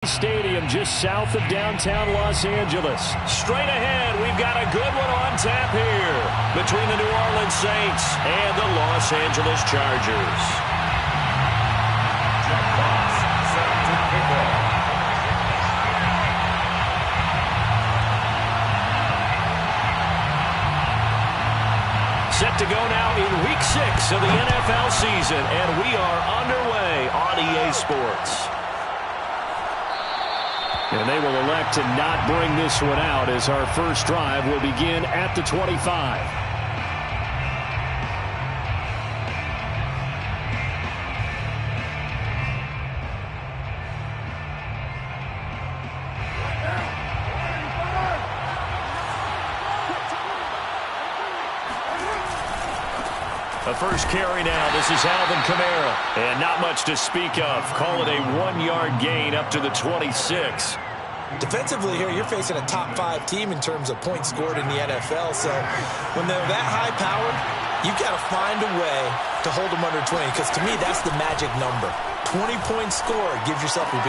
Stadium just south of downtown Los Angeles. Straight ahead, we've got a good one on tap here between the New Orleans Saints and the Los Angeles Chargers. Set to go now in Week 6 of the NFL season, and we are underway on EA Sports. And they will elect to not bring this one out as our first drive will begin at the 25. The first carry now. This is Alvin Kamara. And not much to speak of. Call it a 1-yard gain up to the 26. Defensively here, you're facing a top 5 team in terms of points scored in the NFL. So when they're that high-powered, you've got to find a way to hold them under 20. Because to me, that's the magic number. 20 points scored. You give yourself your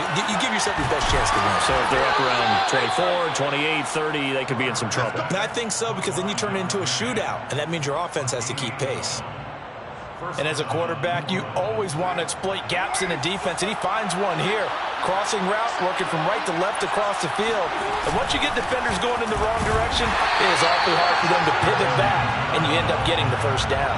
best chance to win. So if they're up around 24, 28, 30, they could be in some trouble. And I think so, because then you turn it into a shootout. And that means your offense has to keep pace. And as a quarterback, you always want to exploit gaps in the defense, and he finds one here. Crossing route, working from right to left across the field. And once you get defenders going in the wrong direction, it is awfully hard for them to pivot back, and you end up getting the first down.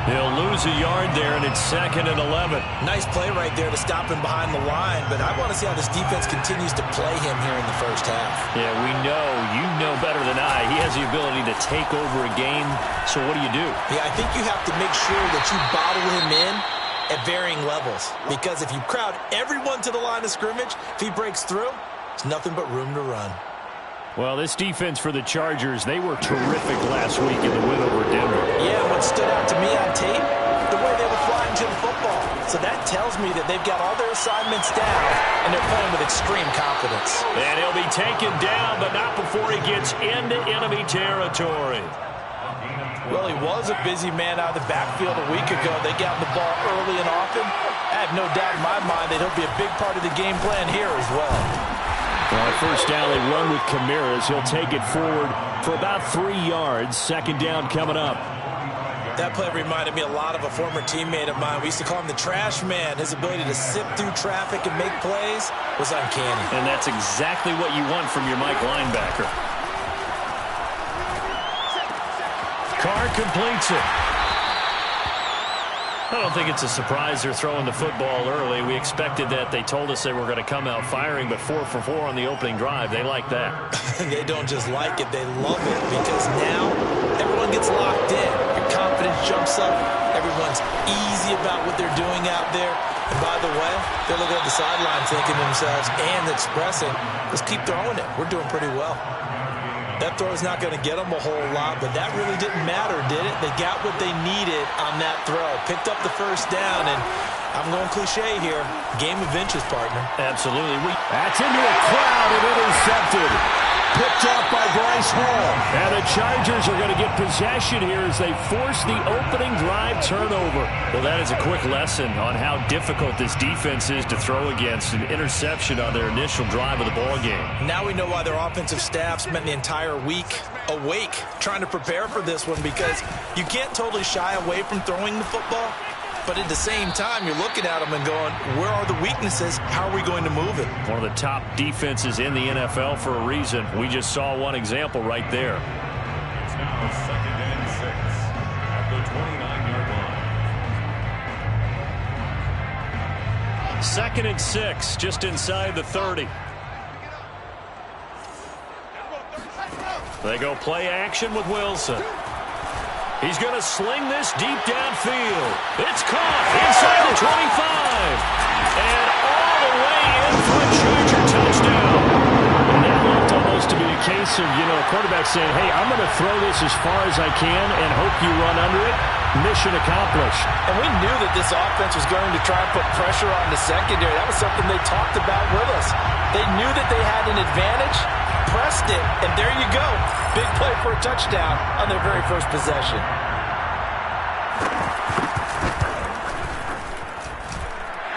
They'll lose a yard there, and it's 2nd and 11. Nice play right there to stop him behind the line, but I want to see how this defense continues to play him here in the first half. Yeah, we know. You know better than I. He has the ability to take over a game, so what do you do? Yeah, I think you have to make sure that you bottle him in at varying levels, because if you crowd everyone to the line of scrimmage, if he breaks through, it's nothing but room to run. Well, this defense for the Chargers, they were terrific last week in the win over Denver. Yeah, what stood out to me on tape, the way they were flying to the football. So that tells me that they've got all their assignments down, and they're playing with extreme confidence. And he'll be taken down, but not before he gets into enemy territory. Well, he was a busy man out of the backfield a week ago. They got the ball early and often. I have no doubt in my mind that he'll be a big part of the game plan here as well. Well, first down, they run with Kamara as he'll take it forward for about 3 yards. 2nd down coming up. That play reminded me a lot of a former teammate of mine. We used to call him the trash man. His ability to sift through traffic and make plays was uncanny. And that's exactly what you want from your Mike linebacker. Carr completes it. I don't think it's a surprise they're throwing the football early. We expected that. They told us they were going to come out firing, but 4 for 4 on the opening drive. They like that. They don't just like it, they love it, because now everyone gets locked in. Your confidence jumps up. Everyone's easy about what they're doing out there. And by the way, they're looking at the sideline thinking to themselves and expressing, let's keep throwing it. We're doing pretty well. That throw is not going to get them a whole lot, but that really didn't matter, did it? They got what they needed on that throw. Picked up the first down, and I'm going cliche here. Game of inches, partner. Absolutely. That's into a crowd and intercepted. Picked up by Bryce Hall. And the Chargers are going to get possession here as they force the opening drive turnover. Well, that is a quick lesson on how difficult this defense is to throw against. An interception on their initial drive of the ball game. Now we know why their offensive staff spent the entire week awake trying to prepare for this one, because you can't totally shy away from throwing the football. But at the same time, you're looking at them and going, where are the weaknesses? How are we going to move it? One of the top defenses in the NFL for a reason. We just saw one example right there. It's now 2nd and 6 at the 29-yard line. 2nd and 6, just inside the 30. They go play action with Wilson. He's going to sling this deep downfield. It's caught inside the 25. And all the way in for a Charger touchdown. And that looked almost to be a case of, a quarterback saying, hey, I'm going to throw this as far as I can and hope you run under it. Mission accomplished. And we knew that this offense was going to try and put pressure on the secondary. That was something they talked about with us. They knew that they had an advantage, pressed it, and there you go. Big play for a touchdown on their very first possession.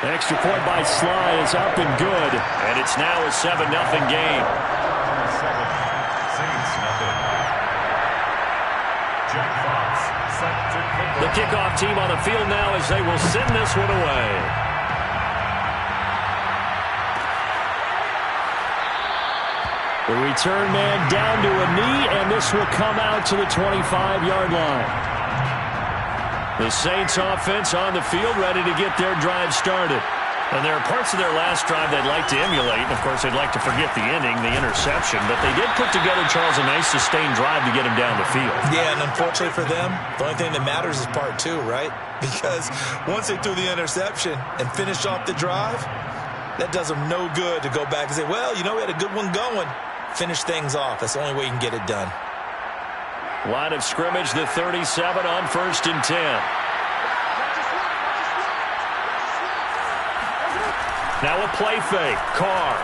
Extra point by Sly is up and good. And it's now a 7-0 game. Saints nothing. Jack Fox set to kick The kickoff team on the field now as they will send this one away. The return man down to a knee, and this will come out to the 25-yard line. The Saints offense on the field ready to get their drive started. And there are parts of their last drive they'd like to emulate. And, of course, they'd like to forget the ending, the interception. But they did put together, Charles, a nice sustained drive to get him down the field. Yeah, and unfortunately for them, the only thing that matters is part two, right? Because once they threw the interception and finished off the drive, that does them no good to go back and say, well, you know, we had a good one going. Finish things off. That's the only way you can get it done. Line of scrimmage, the 37 on 1st and 10. Now a play fake. Carr.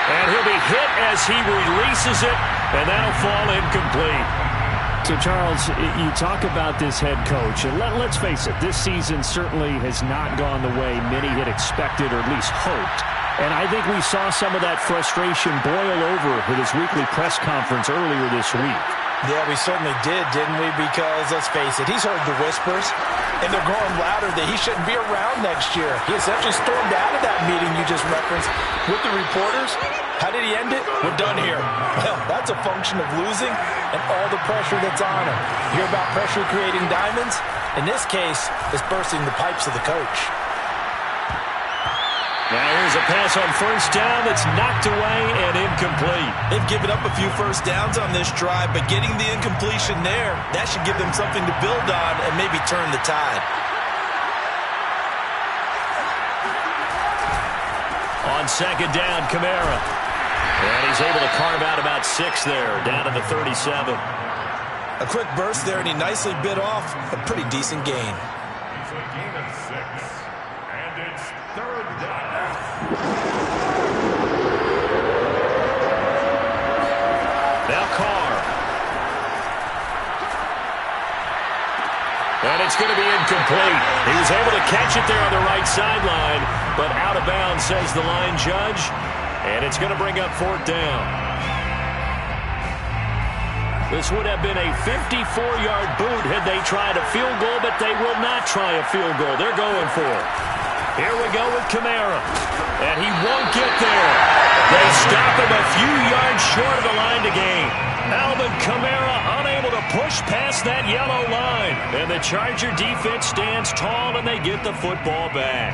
And he'll be hit as he releases it, and that'll fall incomplete. So, Charles, you talk about this head coach, and let's face it, this season certainly has not gone the way many had expected or at least hoped. And I think we saw some of that frustration boil over with his weekly press conference earlier this week. Yeah, we certainly did, didn't we? Because, let's face it, he's heard the whispers, and they're growing louder that he shouldn't be around next year. He essentially stormed out of that meeting you just referenced with the reporters. How did he end it? We're done here. Well, that's a function of losing and all the pressure that's on him. You hear about pressure creating diamonds? In this case, it's bursting the pipes of the coach. Now here's a pass on 1st down that's knocked away and incomplete. They've given up a few first downs on this drive, but getting the incompletion there, that should give them something to build on and maybe turn the tide. On 2nd down, Kamara. And he's able to carve out about 6 there, down to the 37. A quick burst there, and he nicely bit off a pretty decent gain. It's a gain of 6. And it's 3rd down. Now Carr. And it's going to be incomplete. He was able to catch it there on the right sideline, but out of bounds, says the line judge. And it's going to bring up 4th down. This would have been a 54-yard boot had they tried a field goal, but they will not try a field goal. They're going for it. Here we go with Kamara. And he won't get there. They stop him a few yards short of the line to gain. Alvin Kamara unable to push past that yellow line. And the Charger defense stands tall, and they get the football back.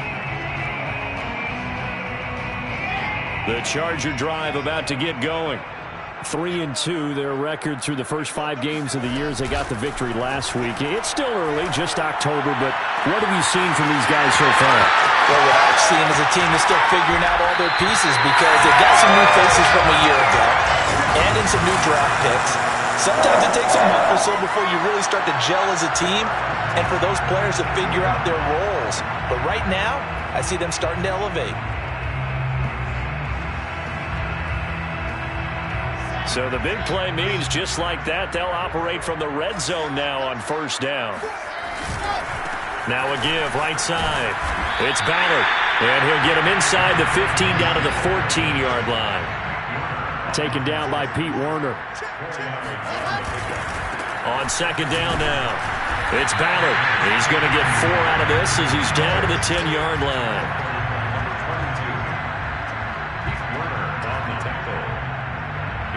The Charger drive about to get going. 3-2, their record through the first 5 games of the year as they got the victory last week. It's still early, just October, but what have you seen from these guys so far? Well, what I've seen is a team that's still figuring out all their pieces because they've got some new faces from a year ago and in some new draft picks. Sometimes it takes a month or so before you really start to gel as a team and for those players to figure out their roles. But right now, I see them starting to elevate. So the big play means just like that, they'll operate from the red zone now on 1st down. Now a give, right side. It's Ballard. And he'll get him inside the 15 down to the 14-yard line. Taken down by Pete Werner. On 2nd down now. It's Ballard. He's going to get 4 out of this as he's down to the 10-yard line.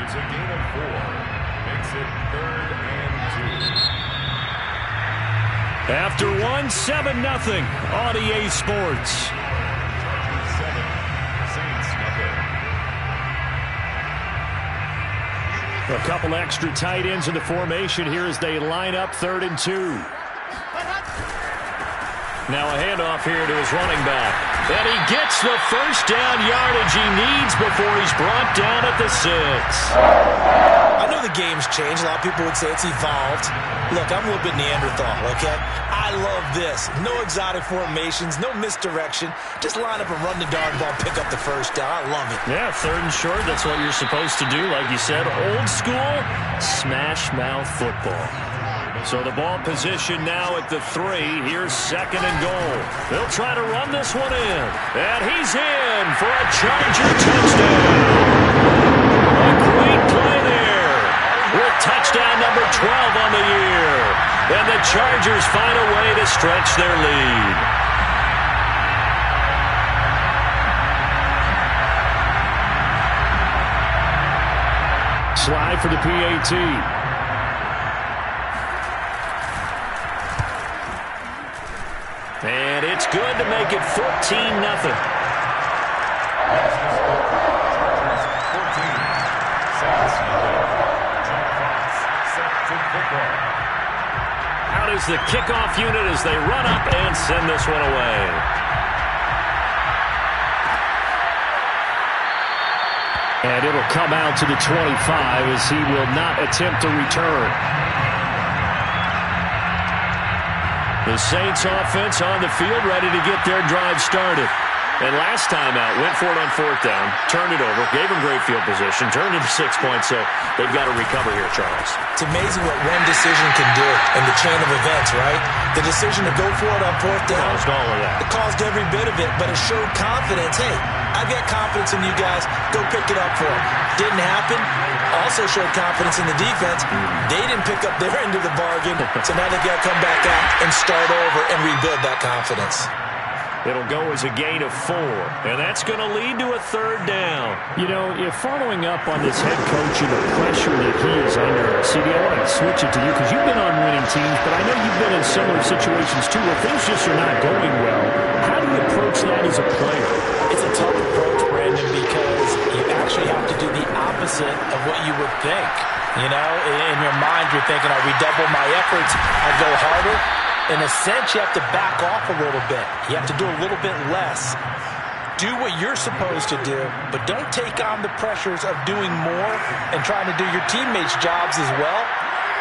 It's a gain of 4. Makes it 3rd and 2. After 1, 7-0 on EA Sports. 7, Saints nothing. A couple extra tight ends in the formation here as they line up 3rd and 2. Now a handoff here to his running back. And he gets the first down yardage he needs before he's brought down at the 6. I know the game's changed. A lot of people would say it's evolved. Look, I'm a little bit Neanderthal, okay? I love this. No exotic formations, no misdirection. Just line up and run the darn ball, pick up the first down. I love it. Yeah, 3rd and short, that's what you're supposed to do. Like you said, old school, smash mouth football. So the ball position now at the 3. Here's 2nd and goal. They'll try to run this one in. And he's in for a Charger touchdown. A great play there. With touchdown number 12 on the year. And the Chargers find a way to stretch their lead. Slide for the PAT. And it's good to make it 14-0. Out is the kickoff unit as they run up and send this one away. And it'll come out to the 25 as he will not attempt to return. The Saints offense on the field ready to get their drive started. And last time out, went for it on 4th down, turned it over, gave them great field position, turned into 6 points, so they've got to recover here, Charles. It's amazing what one decision can do in the chain of events, right? The decision to go for it on 4th down. Caused all of that. It caused every bit of it, but it showed confidence. Hey, I've got confidence in you guys. Go pick it up for them. Didn't happen. Also showed confidence in the defense. They didn't pick up their end of the bargain, so now they got to come back out and start over and rebuild that confidence. It'll go as a gain of 4, and that's going to lead to a 3rd down. You know, if following up on this head coach and the pressure that he is under, CD, I want to switch it to you because you've been on winning teams, but I know you've been in similar situations too where things just are not going well. How do you approach that as a player? It's a tough approach, Brandon, because you actually have to do the opposite of what you would think. You know, in your mind, you're thinking, I redouble my efforts, I go harder. In a sense, you have to back off a little bit. You have to do a little bit less. Do what you're supposed to do, but don't take on the pressures of doing more and trying to do your teammates' jobs as well.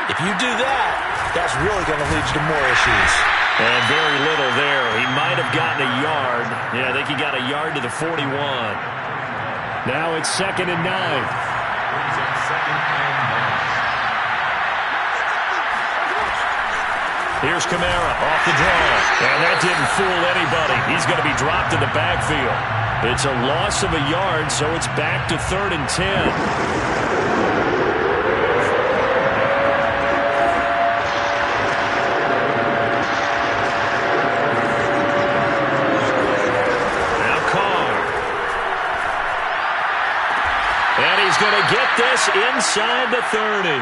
If you do that, that's really going to lead you to more issues. And very little there. He might have gotten a yard. Yeah, I think he got a yard to the 41. Now it's 2nd and 9. Here's Kamara off the draw. And that didn't fool anybody. He's going to be dropped in the backfield. It's a loss of a yard, so it's back to 3rd and 10. Now Carr. And he's going to get this inside the 30.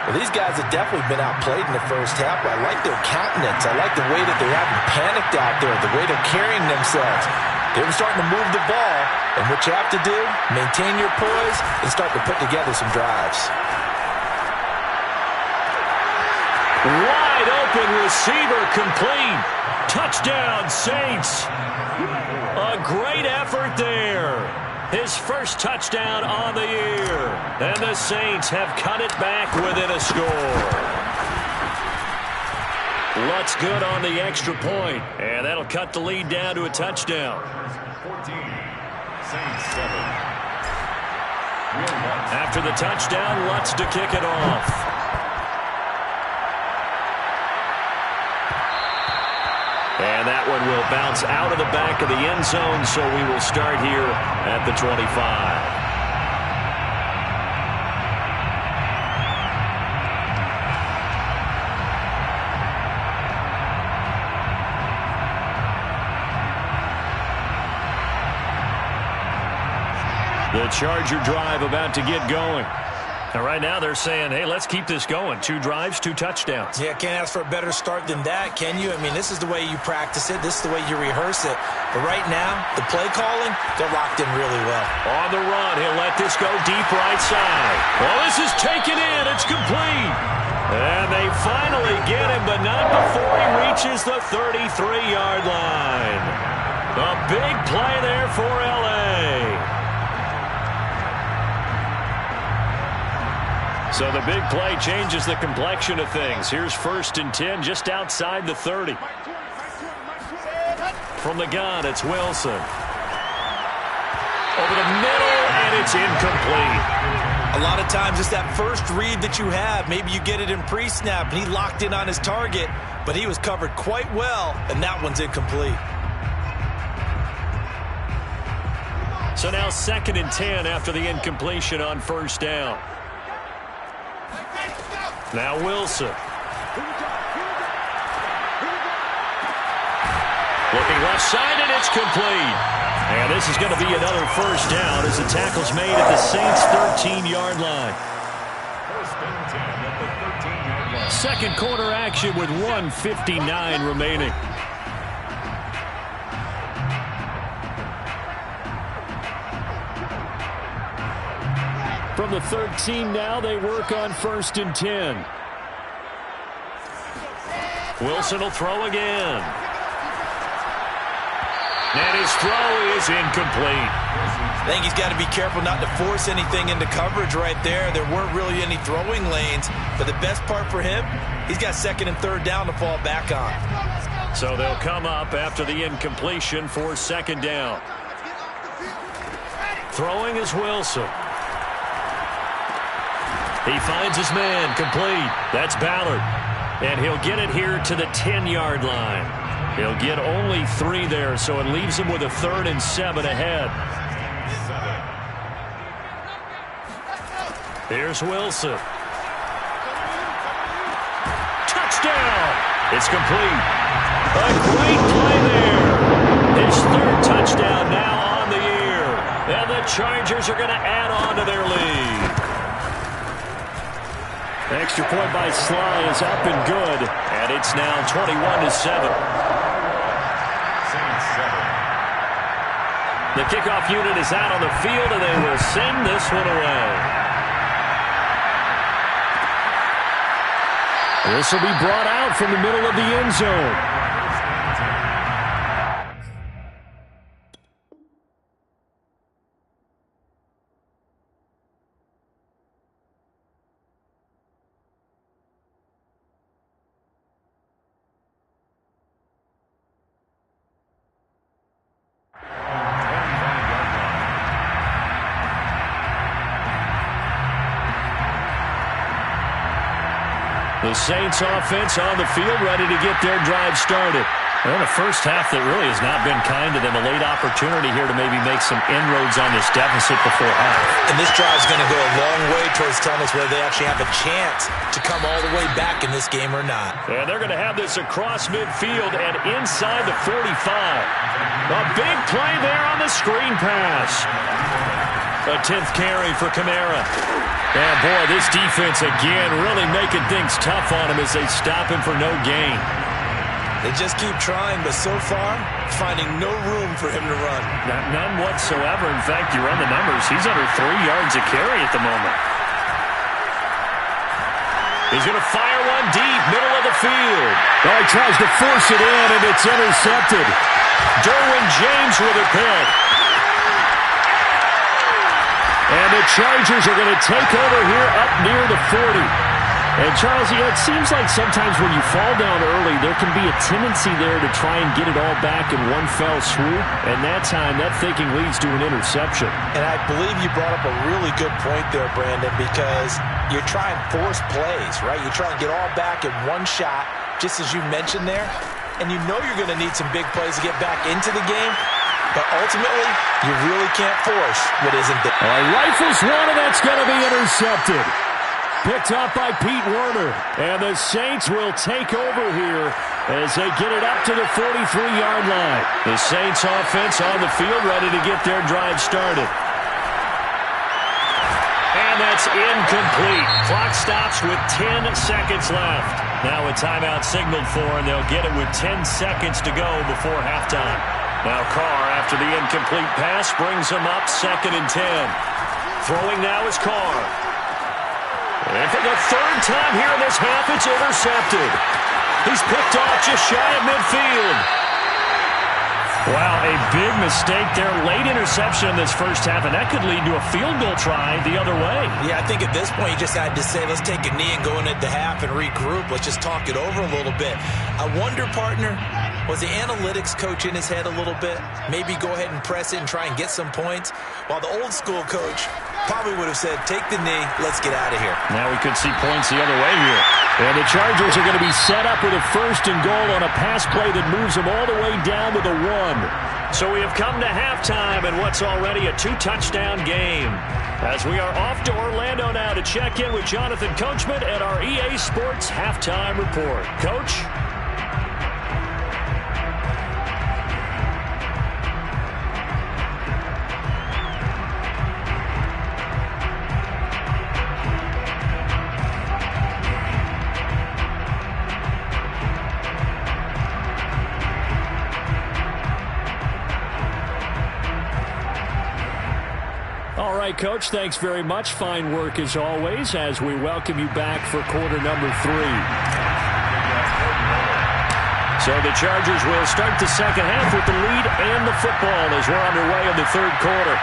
Well, these guys have definitely been outplayed in the first half, but I like their countenance. I like the way that they haven't panicked out there, the way they're carrying themselves. They're starting to move the ball, and what you have to do, maintain your poise and start to put together some drives. Wide open receiver complete. Touchdown, Saints. A great effort there. His first touchdown on the year. And the Saints have cut it back within a score. Looks good on the extra point. And that'll cut the lead down to a touchdown. 14, Saints 7. After the touchdown, Lutz to kick it off. And that one will bounce out of the back of the end zone, so we will start here at the 25. The Charger drive about to get going. And right now they're saying, hey, let's keep this going. 2 drives, 2 touchdowns. Yeah, can't ask for a better start than that, can you? I mean, this is the way you practice it. This is the way you rehearse it. But right now, the play calling, they're locked in really well. On the run, he'll let this go deep right side. Well, this is taken in. It's complete. And they finally get him, but not before he reaches the 33-yard line. A big play there for L.A. So the big play changes the complexion of things. Here's 1st and 10 just outside the 30. From the gun, it's Wilson. Over the middle, and it's incomplete. A lot of times it's that first read that you have. Maybe you get it in pre-snap, and he locked in on his target, but he was covered quite well, and that one's incomplete. So now 2nd and 10 after the incompletion on first down. Now Wilson. Looking left side, and it's complete. And this is going to be another first down as the tackle's made at the Saints' 13-yard line. First and 10 at the 13-yard line. Second quarter action with 1:59 remaining. From the 13 now, they work on 1st and 10. Wilson will throw again. And his throw is incomplete. I think he's got to be careful not to force anything into coverage right there. There weren't really any throwing lanes, but the best part for him, he's got 2nd and 3rd down to fall back on. So they'll come up after the incompletion for 2nd down. Throwing is Wilson. He finds his man, complete. That's Ballard. And he'll get it here to the 10-yard line. He'll get only 3 there, so it leaves him with a 3rd and 7 ahead. Here's Wilson. Touchdown! It's complete. A great play there. His 3rd touchdown now on the year. And the Chargers are going to add on to their lead. Extra point by Sly is up and good. And it's now 21-7. The kickoff unit is out on the field, and they will send this one away. This will be brought out from the middle of the end zone. The Saints offense on the field, ready to get their drive started. Well, the first half that really has not been kind to them. A late opportunity here to maybe make some inroads on this deficit before half. And this drive's going to go a long way towards telling us whether they actually have a chance to come all the way back in this game or not. And they're going to have this across midfield and inside the 45. A big play there on the screen pass. A 10th carry for Kamara. And, boy, this defense, again, really making things tough on him as they stop him for no gain. They just keep trying, but so far, finding no room for him to run. None whatsoever. In fact, you run the numbers, he's under 3 yards a carry at the moment. He's going to fire one deep, middle of the field. Oh, he tries to force it in, and it's intercepted. Derwin James with a pick. And the Chargers are going to take over here up near the 40. And, Charles, it seems like sometimes when you fall down early, there can be a tendency there to try and get it all back in one fell swoop. And that time, that thinking leads to an interception. And I believe you brought up a really good point there, Brandon, because you're trying to force plays, right? You're trying to get all back in one shot, just as you mentioned there. And you know you're going to need some big plays to get back into the game. But ultimately, you really can't force what isn't there. Rifles one, and that's going to be intercepted. Picked up by Pete Werner. And the Saints will take over here as they get it up to the 43-yard line. The Saints offense on the field ready to get their drive started. And that's incomplete. Clock stops with 10 seconds left. Now a timeout signaled for, and they'll get it with 10 seconds to go before halftime. Now Carr, after the incomplete pass, brings him up 2nd and 10. Throwing now is Carr. And for the 3rd time here in this half, it's intercepted. He's picked off just shy of midfield. Wow, a big mistake there. Late interception in this first half, and that could lead to a field goal try the other way. Yeah, I think at this point you just had to say, let's take a knee and go into the half and regroup. Let's just talk it over a little bit. I wonder, partner, was the analytics coach in his head a little bit? Maybe go ahead and press it and try and get some points? While the old school coach probably would have said, take the knee, let's get out of here. Now we could see points the other way here. And the Chargers are going to be set up with a 1st and goal on a pass play that moves them all the way down to the 1. So we have come to halftime in what's already a 2-touchdown game. As we are off to Orlando now to check in with Jonathan Coachman at our EA Sports Halftime Report. Coach? All right, Coach, thanks very much. Fine work as always as we welcome you back for quarter number 3. So the Chargers will start the second half with the lead and the football as we're underway in the 3rd quarter.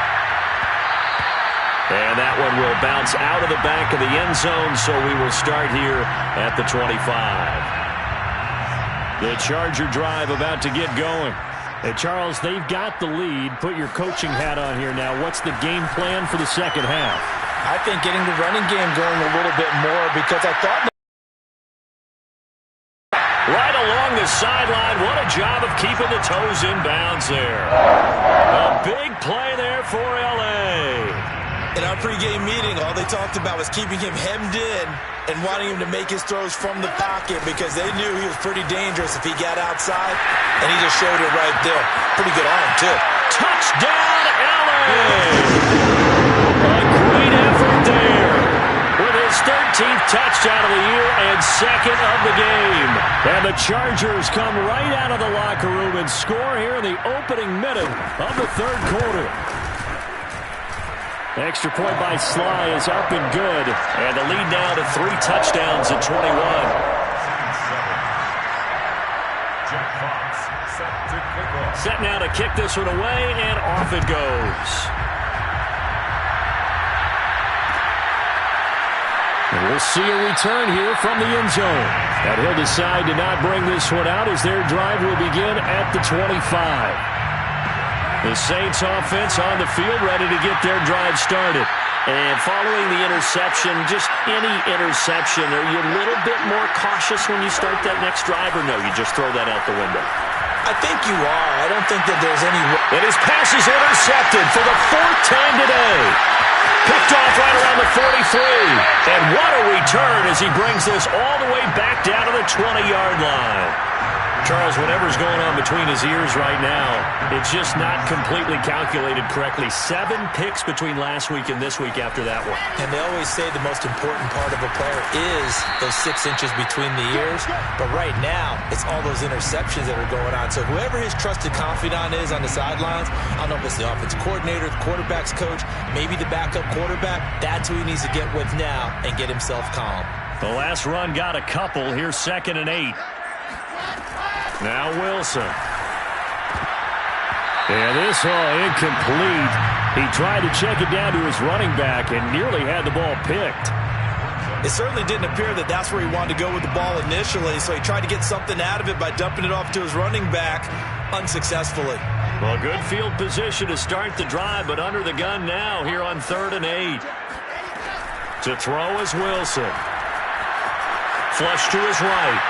And that one will bounce out of the back of the end zone, so we will start here at the 25. The Charger drive about to get going. Hey, Charles, they've got the lead. Put your coaching hat on here now. What's the game plan for the second half? I think getting the running game going a little bit more because I thought... Right along the sideline. What a job of keeping the toes in bounds there. A big play there for L.A. In our pregame meeting, all they talked about was keeping him hemmed in and wanting him to make his throws from the pocket because they knew he was pretty dangerous if he got outside, and he just showed it right there. Pretty good arm, too. Touchdown, L.A. A great effort there with his 13th touchdown of the year and 2nd of the game. And the Chargers come right out of the locker room and score here in the opening minute of the 3rd quarter. Extra point by Sly is up and good. And the lead now to 3 touchdowns at 21. Set now to kick this one away, and off it goes. And we'll see a return here from the end zone. And he'll decide to not bring this one out as their drive will begin at the 25. The Saints offense on the field ready to get their drive started. And following the interception, just any interception, are you a little bit more cautious when you start that next drive, or no, you just throw that out the window? I think you are. I don't think that there's any... And his pass is intercepted for the 4th time today. Picked off right around the 43. And what a return as he brings this all the way back down to the 20-yard line. Charles, whatever's going on between his ears right now, it's just not completely calculated correctly. 7 picks between last week and this week after that one. And they always say the most important part of a player is those 6 inches between the ears. But right now, it's all those interceptions that are going on. So whoever his trusted confidant is on the sidelines, I don't know if it's the offensive coordinator, the quarterback's coach, maybe the backup quarterback, that's who he needs to get with now and get himself calm. The last run got a couple. Here's 2nd and 8. Now Wilson. And this incomplete. He tried to check it down to his running back and nearly had the ball picked. It certainly didn't appear that that's where he wanted to go with the ball initially, so he tried to get something out of it by dumping it off to his running back unsuccessfully. Well, good field position to start the drive, but under the gun now here on 3rd and 8. To throw is Wilson. Flush to his right.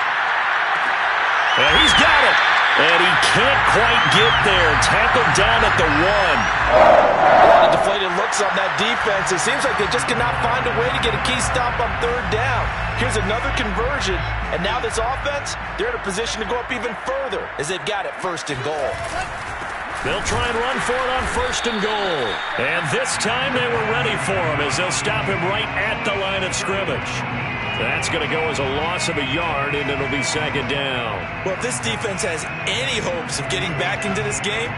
And he's got it. And he can't quite get there. Tackled down at the 1. A lot of deflated looks on that defense. It seems like they just cannot find a way to get a key stop on 3rd down. Here's another conversion. And now this offense, they're in a position to go up even further as they've got it 1st and goal. They'll try and run for it on 1st and goal. And this time they were ready for him as they'll stop him right at the line of scrimmage. That's going to go as a loss of a yard, and it'll be 2nd down. Well, if this defense has any hopes of getting back into this game,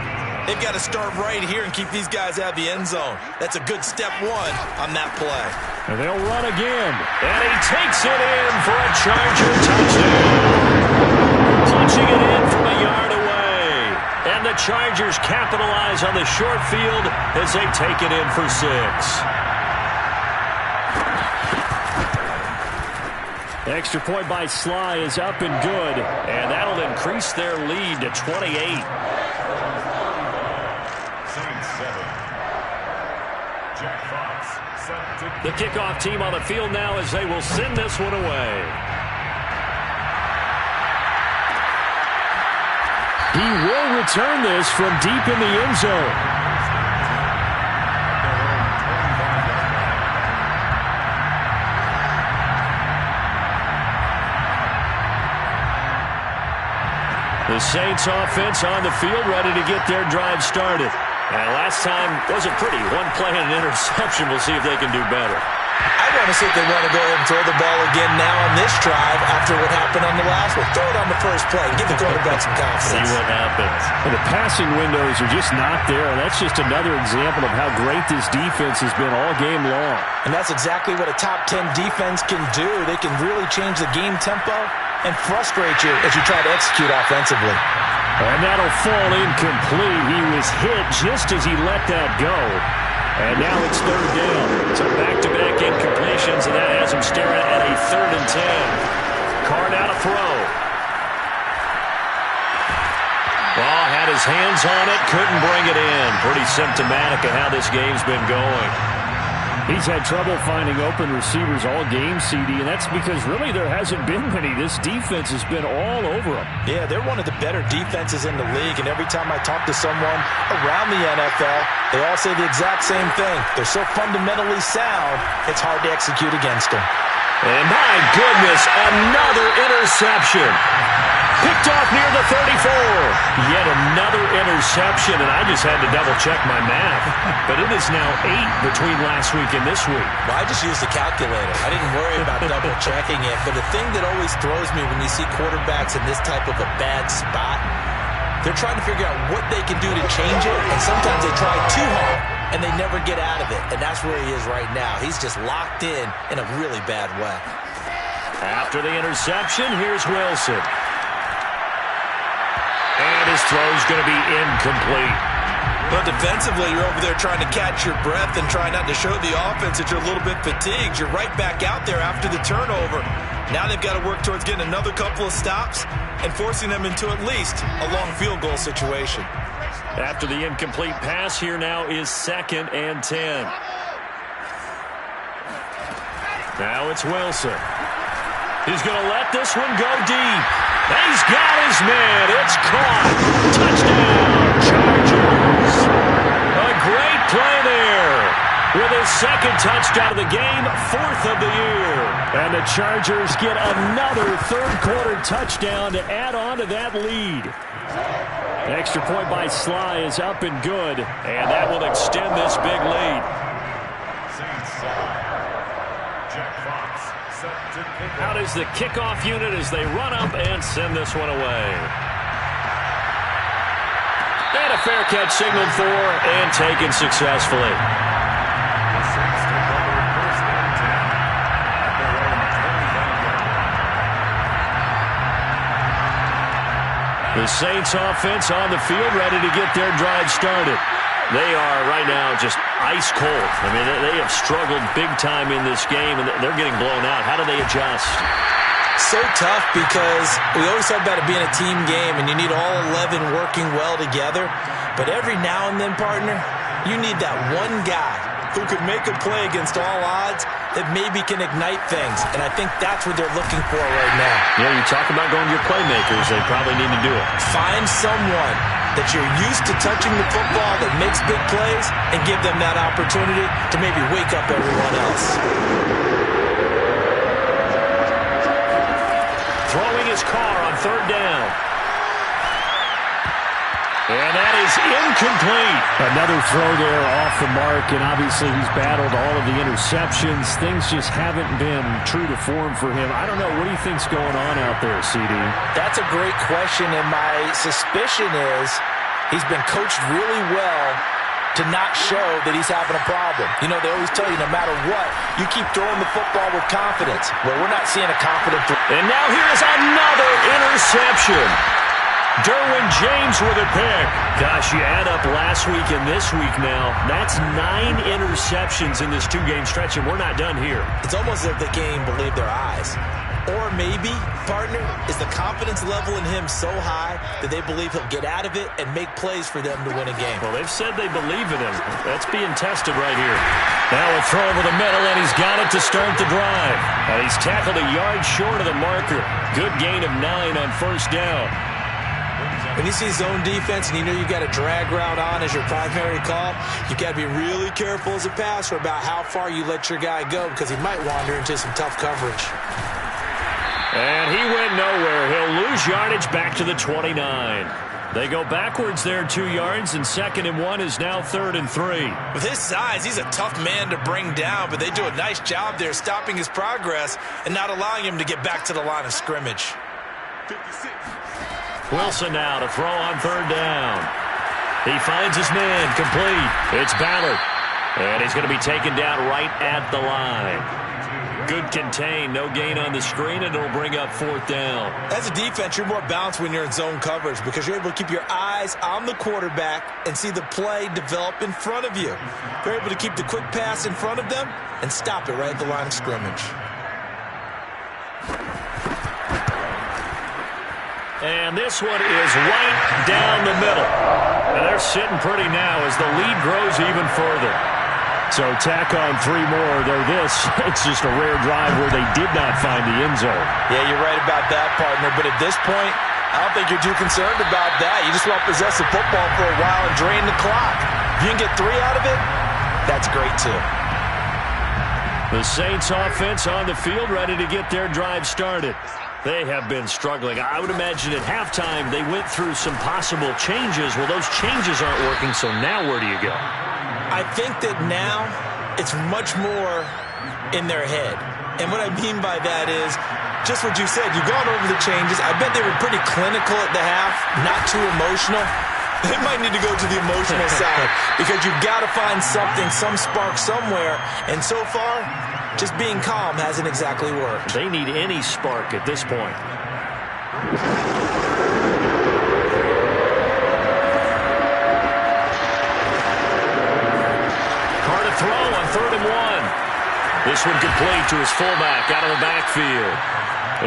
they've got to start right here and keep these guys out of the end zone. That's a good step 1 on that play. And they'll run again. And he takes it in for a Charger touchdown. Punching it in from a yard away. And the Chargers capitalize on the short field as they take it in for 6. Extra point by Sly is up and good, and that'll increase their lead to 28. Jack Fox set to The kickoff team on the field now as they will send this one away. He will return this from deep in the end zone. The Saints offense on the field ready to get their drive started. And last time wasn't pretty. One play and an interception. We'll see if they can do better. I want to see if they want to go ahead and throw the ball again now on this drive after what happened on the last one. Throw it on the first play and give the quarterback some confidence. See what happens. And the passing windows are just not there. That's just another example of how great this defense has been all game long. And that's exactly what a top 10 defense can do. They can really change the game tempo and frustrate you as you try to execute offensively. And that'll fall incomplete. He was hit just as he let that go. And now it's third down. So back-to-back incompletions, and that has him staring at a 3rd and 10. Carr now to throw. Ball had his hands on it, couldn't bring it in. Pretty symptomatic of how this game's been going. He's had trouble finding open receivers all game, CD, and that's because really there hasn't been many. This defense has been all over him. Yeah, they're one of the better defenses in the league, and every time I talk to someone around the NFL, they all say the exact same thing. They're so fundamentally sound, it's hard to execute against them. And my goodness, another interception. Picked off near the 34. Yet another interception, and I just had to double-check my math. But it is now 8 between last week and this week. Well, I just used the calculator. I didn't worry about double-checking it. But the thing that always throws me when you see quarterbacks in this type of a bad spot, they're trying to figure out what they can do to change it, and sometimes they try too hard, and they never get out of it. And that's where he is right now. He's just locked in a really bad way. After the interception, here's Wilson. And his throw's going to be incomplete. But defensively, you're over there trying to catch your breath and try not to show the offense that you're a little bit fatigued. You're right back out there after the turnover. Now they've got to work towards getting another couple of stops and forcing them into at least a long field goal situation. After the incomplete pass, here now is 2nd and 10. Now it's Wilson. He's going to let this one go deep. He's got his man. It's caught. Touchdown, Chargers. A great play there. With his 2nd touchdown of the game, 4th of the year. And the Chargers get another third-quarter touchdown to add on to that lead. An extra point by Sly is up and good. And that will extend this big lead. Saints Jack Fox set to kick Out is the kickoff unit as they run up and send this one away. And a fair catch signaled for and taken successfully. The Saints take over 1st and 10 at their own 25-yard line. The Saints offense on the field ready to get their drive started. They are right now just ice cold. I mean, they have struggled big time in this game, and they're getting blown out. How do they adjust? So tough because we always talk about it being a team game, and you need all 11 working well together. But every now and then, partner, you need that one guy who could make a play against all odds that maybe can ignite things. And I think that's what they're looking for right now. Yeah, you talk about going to your playmakers. They probably need to do it. Find someone that you're used to touching the football that makes big plays and give them that opportunity to maybe wake up everyone else. Throwing his Carr on 3rd down. And that is incomplete. Another throw there off the mark, and obviously he's battled all of the interceptions. Things just haven't been true to form for him. I don't know. What do you think's going on out there, CD? That's a great question, and my suspicion is he's been coached really well to not show that he's having a problem. You know, they always tell you no matter what, you keep throwing the football with confidence. Well, we're not seeing a confident throw. And now here is another interception. Derwin James with a pick. Gosh, you add up last week and this week now. That's 9 interceptions in this 2-game stretch, and we're not done here. It's almost as if they can't even believe their eyes. Or maybe, partner, is the confidence level in him so high that they believe he'll get out of it and make plays for them to win a game. Well, they've said they believe in him. That's being tested right here. Now a throw over the middle, and he's got it to start the drive. And he's tackled a yard short of the marker. Good gain of 9 on first down. When you see zone defense and you know you've got a drag route on as your primary call, you've got to be really careful as a passer about how far you let your guy go because he might wander into some tough coverage. And he went nowhere. He'll lose yardage back to the 29. They go backwards there 2 yards, and 2nd and 1 is now 3rd and 3. With his size, he's a tough man to bring down, but they do a nice job there stopping his progress and not allowing him to get back to the line of scrimmage. 56. Wilson now to throw on 3rd down. He finds his man complete. It's Ballard. And he's going to be taken down right at the line. Good contain, no gain on the screen, and it'll bring up 4th down. As a defense, you're more balanced when you're in zone coverage because you're able to keep your eyes on the quarterback and see the play develop in front of you. You're able to keep the quick pass in front of them and stop it right at the line of scrimmage. And this one is right down the middle. And they're sitting pretty now as the lead grows even further. So tack on 3 more, though this, it's just a rare drive where they did not find the end zone. Yeah, you're right about that, partner. But at this point, I don't think you're too concerned about that. You just want to possess the football for a while and drain the clock. If you can get 3 out of it, that's great too. The Saints offense on the field ready to get their drive started. They have been struggling. I would imagine at halftime they went through some possible changes. Well, those changes aren't working, so now where do you go? I think that now it's much more in their head. And what I mean by that is just what you said. You've gone over the changes. I bet they were pretty clinical at the half, not too emotional. They might need to go to the emotional side because you've got to find something, some spark somewhere. And so far, just being calm hasn't exactly worked. They need any spark at this point. Carr to throw on 3rd and 1. This one complete to his fullback out of the backfield.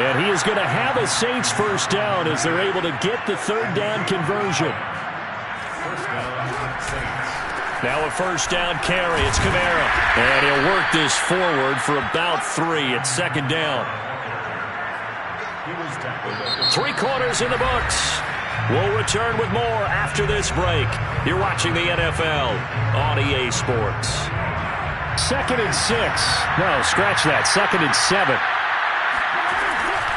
And he is going to have a Saints first down as they're able to get the 3rd down conversion. First down, Saints. Now a first down carry. It's Kamara. And he'll work this forward for about 3. It's 2nd down. He was tackled. 3 quarters in the books. We'll return with more after this break. You're watching the NFL on EA Sports. 2nd and 6. No, scratch that. 2nd and 7.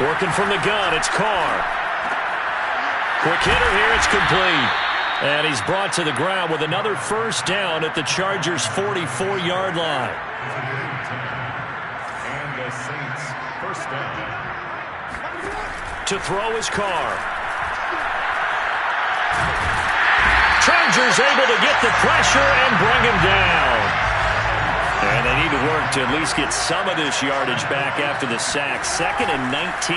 Working from the gun, it's Carr. Quick hitter here, it's complete. And he's brought to the ground with another first down at the Chargers' 44-yard line. And the Saints first down. To throw is Carr. Chargers able to get the pressure and bring him down. And they need to work to at least get some of this yardage back after the sack. 2nd and 19.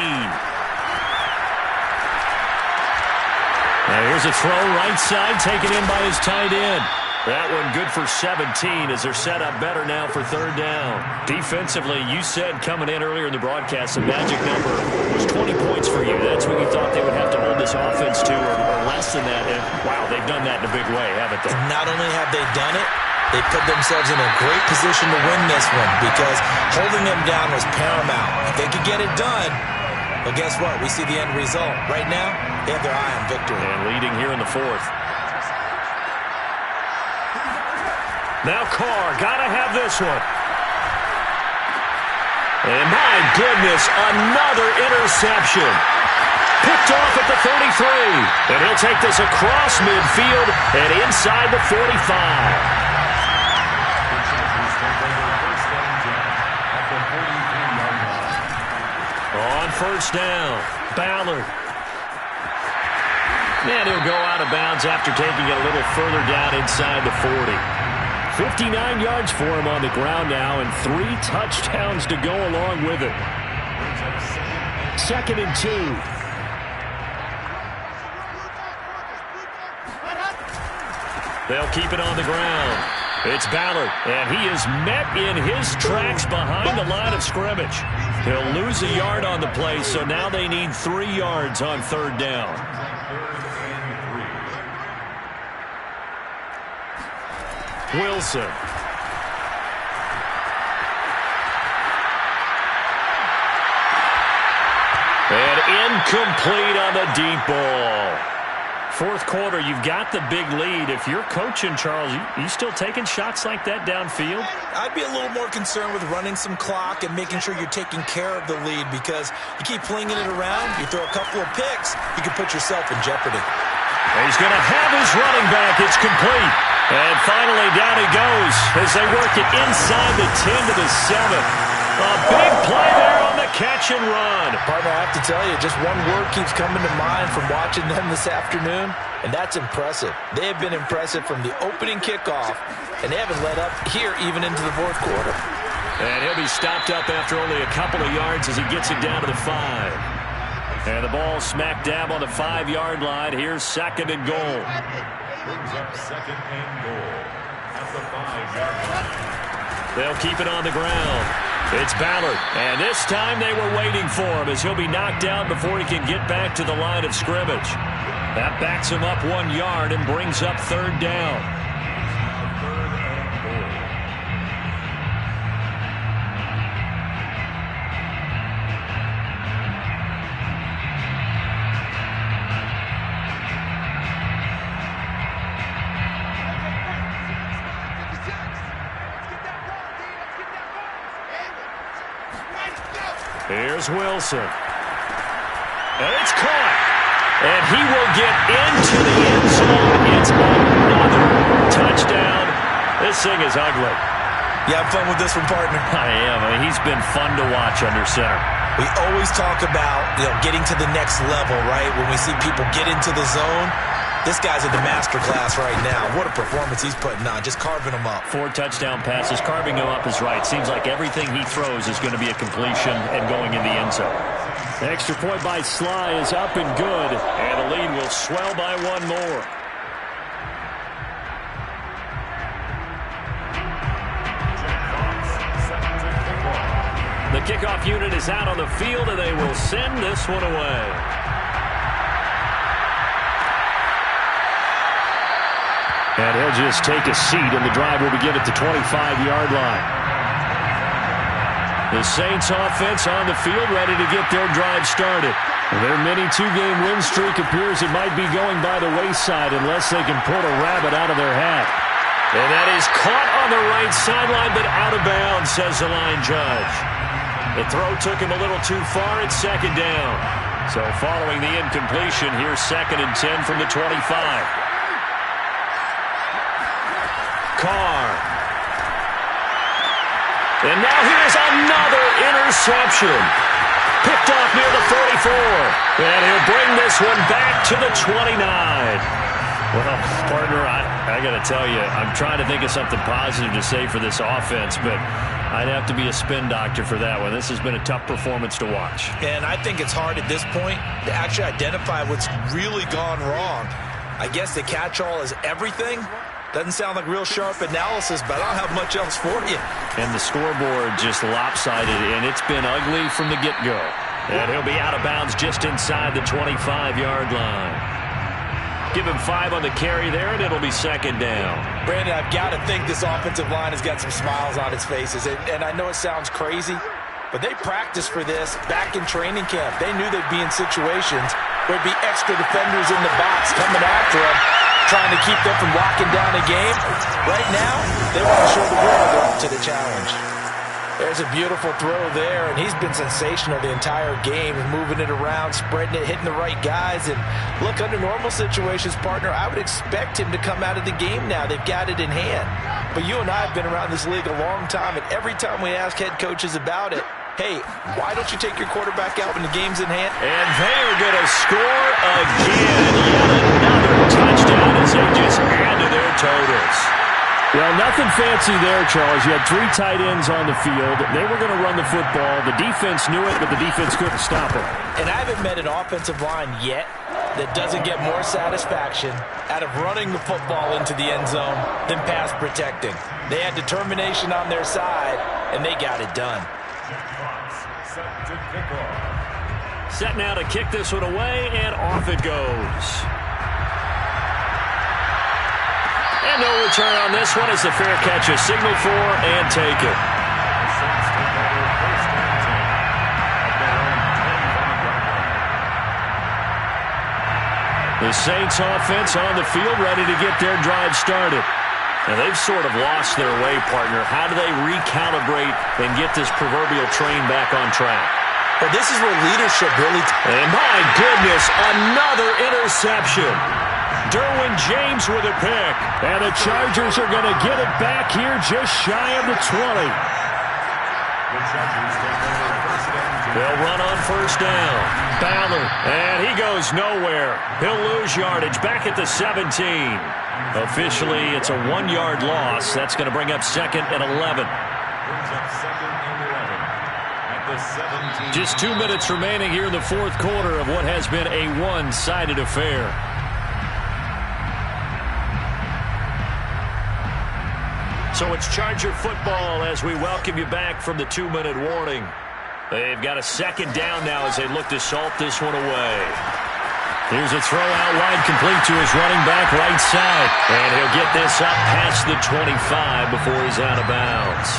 Now here's a throw right side taken in by his tight end. That one good for 17 as they're set up better now for 3rd down. Defensively, you said coming in earlier in the broadcast, the magic number was 20 points for you. That's what you thought they would have to hold this offense to or less than that. And wow, they've done that in a big way, haven't they? And not only have they done it, they put themselves in a great position to win this one because holding them down was paramount. If they could get it done, well, guess what? We see the end result. Right now, they have their eye on victory. And leading here in the 4th. Now Carr, gotta have this one. And my goodness, another interception. Picked off at the 33. And he'll take this across midfield and inside the 45. On first down, Ballard. And he'll go out of bounds after taking it a little further down inside the 40. 59 yards for him on the ground now and 3 touchdowns to go along with it. 2nd and 2. They'll keep it on the ground. It's Ballard, and he is met in his tracks behind the line of scrimmage. He'll lose a yard on the play, so now they need 3 yards on 3rd down. Wilson. And incomplete on the deep ball. 4th quarter, you've got the big lead. If you're coaching, Charles, you still taking shots like that downfield? I'd be a little more concerned with running some clock and making sure you're taking care of the lead, because you keep flinging it around, you throw a couple of picks, you can put yourself in jeopardy. He's going to have his running back. It's complete. And finally, down he goes as they work it inside the 10 to the 7. A big play there on the catch and run. Partner, I have to tell you, just one word keeps coming to mind from watching them this afternoon, and that's impressive. They have been impressive from the opening kickoff, and they haven't let up here even into the 4th quarter. And he'll be stopped up after only a couple of yards as he gets it down to the 5. And the ball smack dab on the 5-yard line. Here's 2nd and goal. Brings up 2nd and goal at the 5-yard line. They'll keep it on the ground. It's Ballard, and this time they were waiting for him as he'll be knocked down before he can get back to the line of scrimmage. That backs him up 1 yard and brings up 3rd down. 3rd and goal. Here's Wilson. And it's caught. And he will get into the end zone. It's another touchdown. This thing is ugly. You have fun with this one, partner? I am. I mean, he's been fun to watch under center. We always talk about, getting to the next level, right? When we see people get into the zone, this guy's in the master class right now. What a performance he's putting on, just carving them up. 4 touchdown passes. Carving him up is right. Seems like everything he throws is going to be a completion and going in the end zone. The extra point by Sly is up and good, and the lead will swell by 1 more. The kickoff unit is out on the field, and they will send this one away. And he'll just take a seat, and the drive will begin at the 25-yard line. The Saints offense on the field, ready to get their drive started. Their mini 2-game win streak appears it might be going by the wayside unless they can pull a rabbit out of their hat. And that is caught on the right sideline, but out of bounds, says the line judge. The throw took him a little too far. It's 2nd down. So following the incompletion, here's 2nd and 10 from the 25. Carr. And now here's another interception. Picked off near the 44. And he'll bring this one back to the 29. Well, partner, I got to tell you, I'm trying to think of something positive to say for this offense, but I'd have to be a spin doctor for that one. This has been a tough performance to watch. And I think it's hard at this point to actually identify what's really gone wrong. I guess the catch-all is everything. Doesn't sound like real sharp analysis, but I don't have much else for you. And the scoreboard just lopsided, and it's been ugly from the get-go. And he'll be out of bounds just inside the 25-yard line. Give him 5 on the carry there, and it'll be 2nd down. Brandon, I've got to think this offensive line has got some smiles on its faces. And I know it sounds crazy, but they practiced for this back in training camp. They knew they'd be in situations where there'd be extra defenders in the box coming after them, trying to keep them from locking down a game. Right now, they want to show the world they're up to the challenge. There's a beautiful throw there, and he's been sensational the entire game, moving it around, spreading it, hitting the right guys. And look, under normal situations, partner, I would expect him to come out of the game now. They've got it in hand. But you and I have been around this league a long time, and every time we ask head coaches about it, hey, why don't you take your quarterback out when the game's in hand? And they are going to score again. Yet another touchdown as they just add to their totals. Well, nothing fancy there, Charles. You had 3 tight ends on the field. They were going to run the football. The defense knew it, but the defense couldn't stop it. And I haven't met an offensive line yet that doesn't get more satisfaction out of running the football into the end zone than pass protecting. They had determination on their side, and they got it done. Set now to kick this one away, and off it goes. And no return on this one as the fair catch is signaled for and taken. The Saints offense on the field ready to get their drive started. And they've sort of lost their way, partner. How do they recalibrate and get this proverbial train back on track? Well, this is where leadership really... And my goodness, another interception. Derwin James with a pick. And the Chargers are going to get it back here just shy of the 20. They'll run on first down. Ballard, and he goes nowhere. He'll lose yardage back at the 17. Officially, it's a 1-yard loss. That's going to bring up 2nd and 11. Just 2 minutes remaining here in the fourth quarter of what has been a one-sided affair. So it's Charger football as we welcome you back from the 2-minute warning. They've got a 2nd down now as they look to salt this one away. Here's a throw out wide, complete to his running back right side. And he'll get this up past the 25 before he's out of bounds.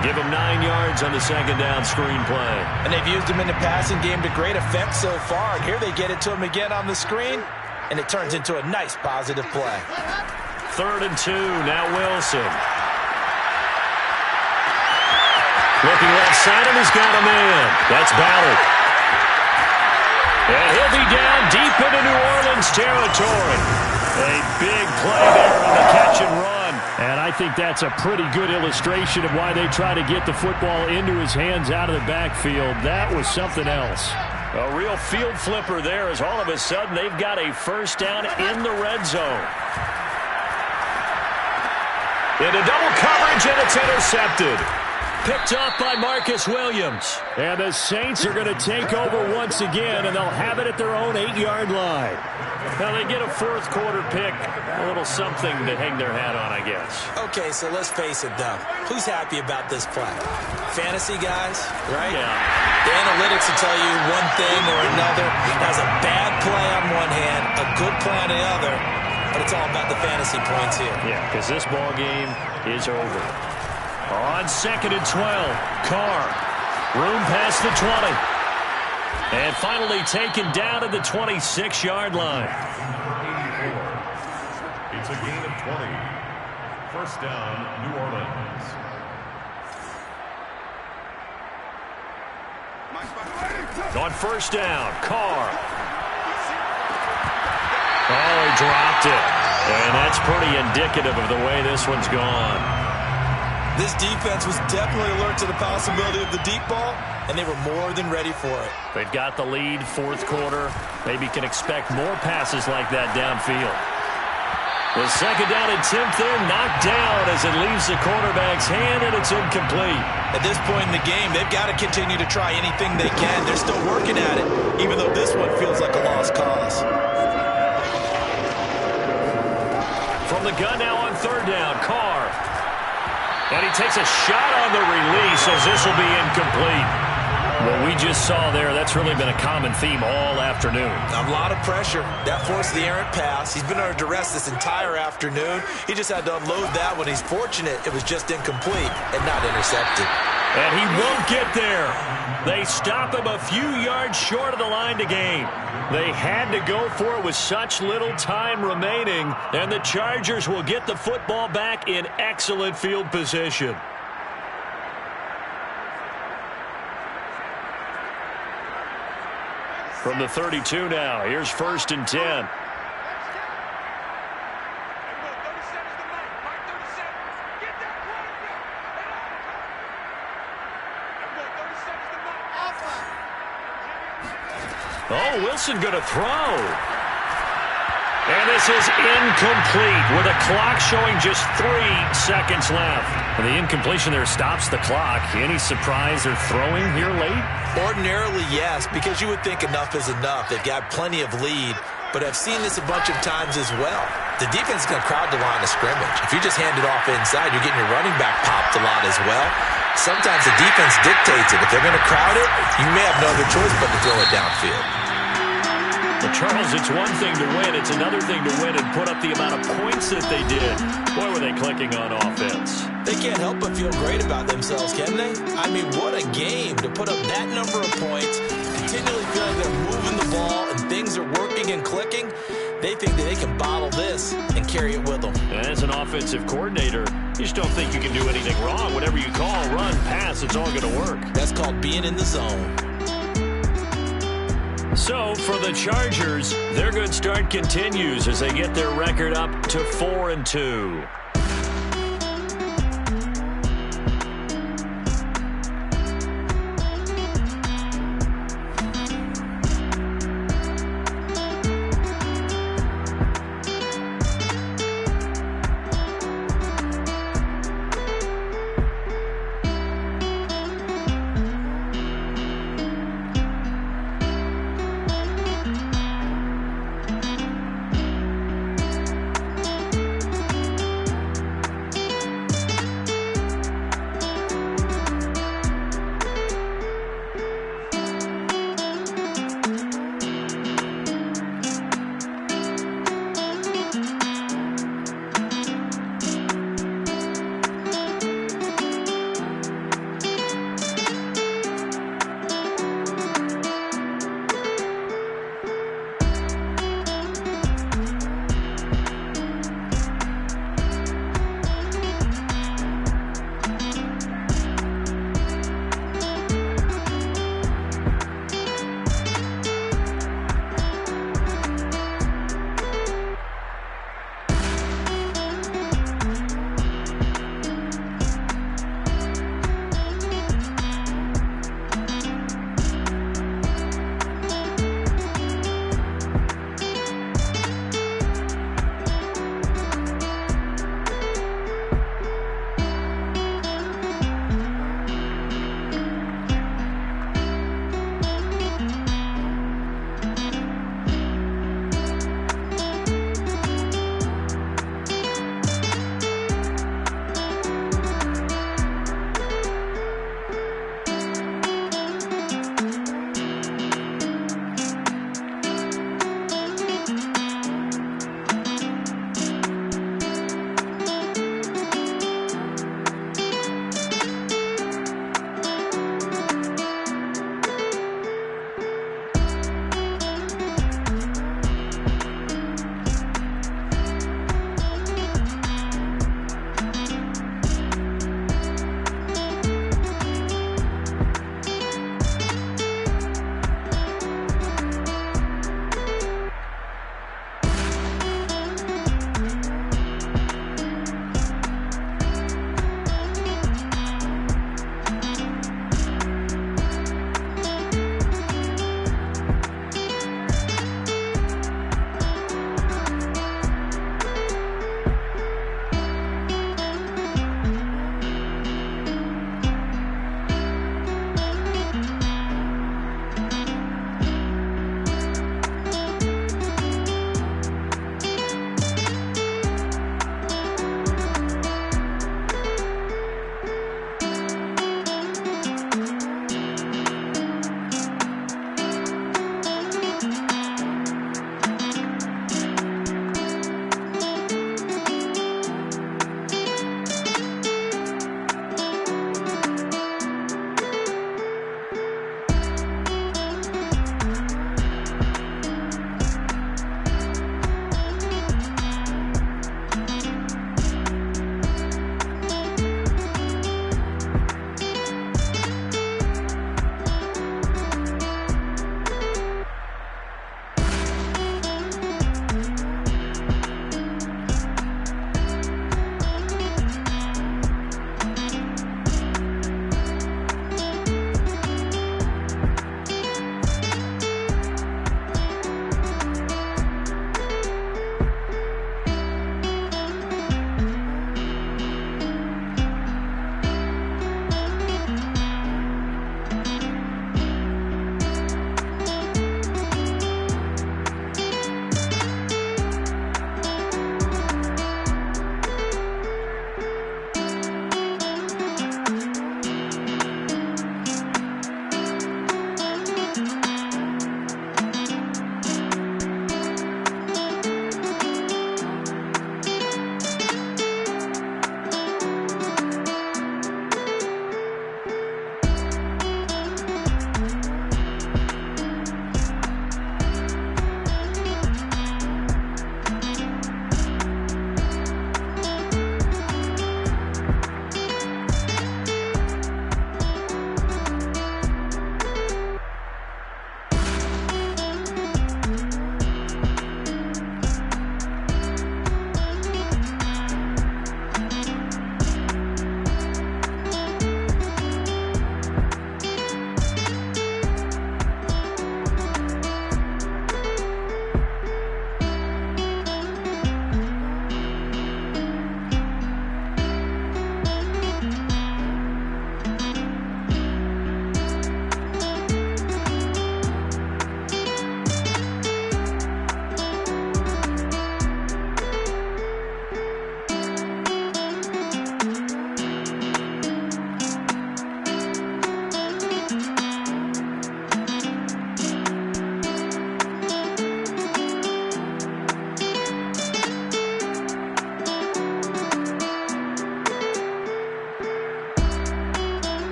Give him 9 yards on the 2nd down screen play. And they've used him in the passing game to great effect so far. And here they get it to him again on the screen, and it turns into a nice positive play. 3rd and 2, now Wilson. Looking left side, and he's got him in. That's Ballard. And he'll be down deep into New Orleans territory. A big play there on the catch and run. And I think that's a pretty good illustration of why they try to get the football into his hands out of the backfield. That was something else. A real field flipper there as all of a sudden they've got a first down in the red zone. Into double coverage, and it's intercepted. Picked off by Marcus Williams. And the Saints are going to take over once again, and they'll have it at their own 8-yard line. Now they get a fourth quarter pick. A little something to hang their hat on, I guess. Okay, so let's face it, though. Who's happy about this play? Fantasy guys, right? Yeah. The analytics will tell you one thing or another. That's a bad play on one hand, a good play on the other, but it's all about the fantasy points here. Yeah, because this ball game is over. On 2nd and 12, Carr. Room past the 20. And finally taken down to the 26-yard line. It's a gain of 20. First down, New Orleans. On first down, Carr. Oh, he dropped it. And that's pretty indicative of the way this one's gone. This defense was definitely alert to the possibility of the deep ball, and they were more than ready for it. They've got the lead, fourth quarter. Maybe can expect more passes like that downfield. The 2nd down attempt there knocked down as it leaves the quarterback's hand, and it's incomplete. At this point in the game, they've got to continue to try anything they can. They're still working at it, even though this one feels like a lost cause. From the gun now on 3rd down, Carr. And he takes a shot on the release as this will be incomplete. What we just saw there, that's really been a common theme all afternoon. A lot of pressure. That forced the errant pass. He's been under duress this entire afternoon. He just had to unload that one. He's fortunate it was just incomplete and not intercepted. And he won't get there. They stop him a few yards short of the line to gain. They had to go for it with such little time remaining, and the Chargers will get the football back in excellent field position. From the 32 now, here's 1st and 10. Oh, Wilson going to throw. And this is incomplete with a clock showing just 3 seconds left. And the incompletion there stops the clock. Any surprise they're throwing here late? Ordinarily, yes, because you would think enough is enough. They've got plenty of lead, but I've seen this a bunch of times as well. The defense is going to crowd the line of scrimmage. If you just hand it off inside, you're getting your running back popped a lot as well. Sometimes the defense dictates it. If they're going to crowd it, you may have no other choice but to throw it downfield. Well, Charles, it's one thing to win. It's another thing to win and put up the amount of points that they did. Boy, were they clicking on offense. They can't help but feel great about themselves, can they? I mean, what a game to put up that number of points, continually feel like they're moving the ball and things are working and clicking. They think that they can bottle this and carry it with them. As an offensive coordinator, you just don't think you can do anything wrong. Whatever you call, run, pass, it's all going to work. That's called being in the zone. So, for the Chargers, their good start continues as they get their record up to 4-2.